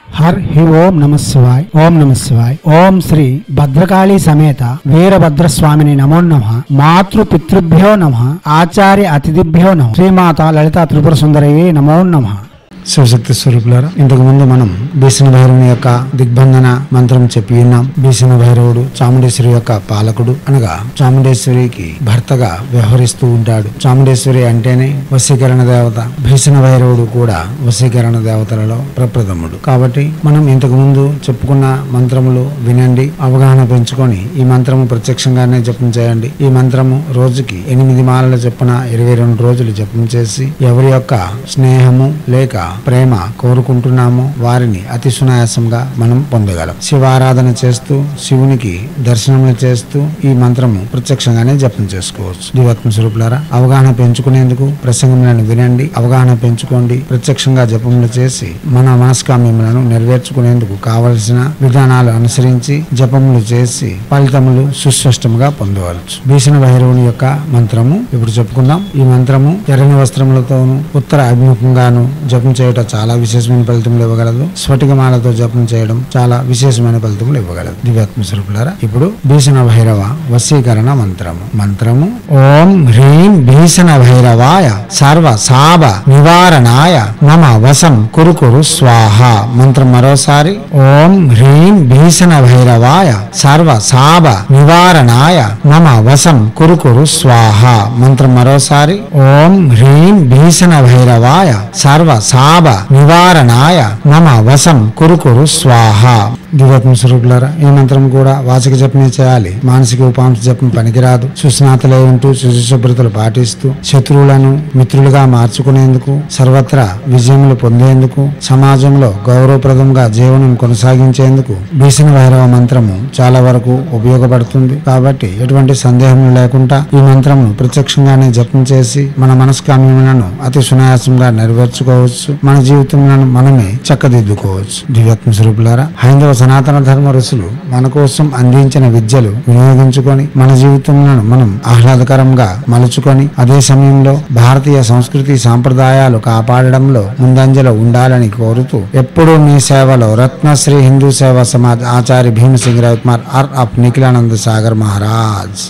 Her హి ఓం నమ శివాయ్. ఓం నమ శివాయ్. ఓం శ్రీ భద్రకాళీ సమేత వీరభద్రస్వామిని నమో నమః. మాతృ పితృభ్యో నమః. ఆచార్య అతిథిభ్యో నమః. శ్రీమాత లలితా త్రిపుర సుందరయే నమో నమః. శివశక్తి స్వరూపులారా, ఇంతకు ముందు మనం భీషణ భైరవుని యొక్క దిగ్బంధన మంత్రం చెప్పి ఉన్నాం. భీషణ భైరవుడు చాముండేశ్వరి యొక్క పాలకుడు, అనగా చాముండేశ్వరికి భర్తగా వ్యవహరిస్తూ ఉంటాడు. చాముండేశ్వరి అంటేనే వశీకరణ దేవత. భీషణ భైరవుడు కూడా వశీకరణ దేవతలలో ప్రప్రథముడు. కాబట్టి మనం ఇంతకు ముందు చెప్పుకున్న మంత్రములు వినండి, అవగాహన పెంచుకొని ఈ మంత్రము ప్రత్యక్షంగానే జపం చేయండి. ఈ మంత్రము రోజుకి 8 మాలల చొప్పున 22 రోజులు జపం చేసి ఎవరి యొక్క స్నేహము లేక ప్రేమ కోరుకుంటున్నామో వారిని అతి సునాయాసంగా మనం పొందగలం. శివారాధన చేస్తూ శివునికి దర్శనములు చేస్తూ ఈ మంత్రము ప్రత్యక్షంగానే జపం చేసుకోవచ్చు. దివాత్మ స్వరూపులారా, అవగాహన పెంచుకునేందుకు ప్రసంగములను వినండి, అవగాహన పెంచుకోండి. ప్రత్యక్షంగా జపములు చేసి మన మనస్కామ్యములను నెరవేర్చుకునేందుకు కావలసిన విధానాలు అనుసరించి జపములు చేసి ఫలితములు సుస్పష్టంగా పొందవచ్చు. భీషణ భైరవుని యొక్క మంత్రము ఇప్పుడు చెప్పుకుందాం. ఈ మంత్రము ఎర్రని వస్త్రములతోనూ ఉత్తర అభిముఖంగాను జపం చేయడం చాలా విశేషమైన ఫలితములు ఇవ్వగలదు. స్ఫటికమాలతో జపం చేయడం చాలా విశేషమైన ఫలితములు ఇవ్వగలదు. దివ్యాత్మ స్వరూపులారా, ఇప్పుడు భీషణ భైరవ వశీకరణ మంత్రము. ఓం హ్రీం భీషణ భైరవాయ సర్వ శాప నివారణాయ మమ వశం కురు స్వాహ. మంత్రం మరోసారి. ఓం హ్రీం భీషణ భైరవాయ సర్వ శాప నివారణాయ మమ వశం కురు స్వాహ. మంత్రం మరోసారి. ఓం హ్రీం భీషణ భైరవాయ సర్వ శాప నివారణాయ మమ వశం కురు స్వాహ. దివాత్మ స్వరూపులారా, ఈ మంత్రం కూడా వాచిక జపమే చేయాలి. మానసిక ఉపాంశ జపం పనికిరాదు. సుస్నాతలై ఉంటూ శుచిశుభ్రతలు పాటిస్తూ శత్రువులను మిత్రులుగా మార్చుకునేందుకు, సర్వత్రా విజయములు పొందేందుకు, సమాజంలో గౌరవప్రదంగా జీవనం కొనసాగించేందుకు భీషణ భైరవ మంత్రము చాలా వరకు ఉపయోగపడుతుంది. కాబట్టి ఎటువంటి సందేహం లేకుండా ఈ మంత్రము ప్రత్యక్షంగానే జపం చేసి మన మనస్కామ్యములను అతి సునాయాసంగా నెరవేర్చుకోవచ్చు. మన జీవితంలో మనమే చక్కదిద్దుకోవచ్చు. దివ్యాత్మ స్వరూపులారా, హైందవ సనాతన ధర్మ ఋషులు మన కోసం అందించిన విద్యలు వినియోగించుకొని మన జీవితంలో మనం ఆహ్లాదకరంగా మలుచుకొని అదే సమయంలో భారతీయ సంస్కృతి సాంప్రదాయాలు కాపాడడంలో ముందంజలో ఉండాలని కోరుతూ ఎప్పుడూ మీ సేవలో రత్నశ్రీ హిందూ సేవా సమాజ్ ఆచార్య భీమసింగ్ రాయ్ కుమార్ ఆర్ ఆఫ్ నిఖిలానంద సాగర్ మహారాజ్.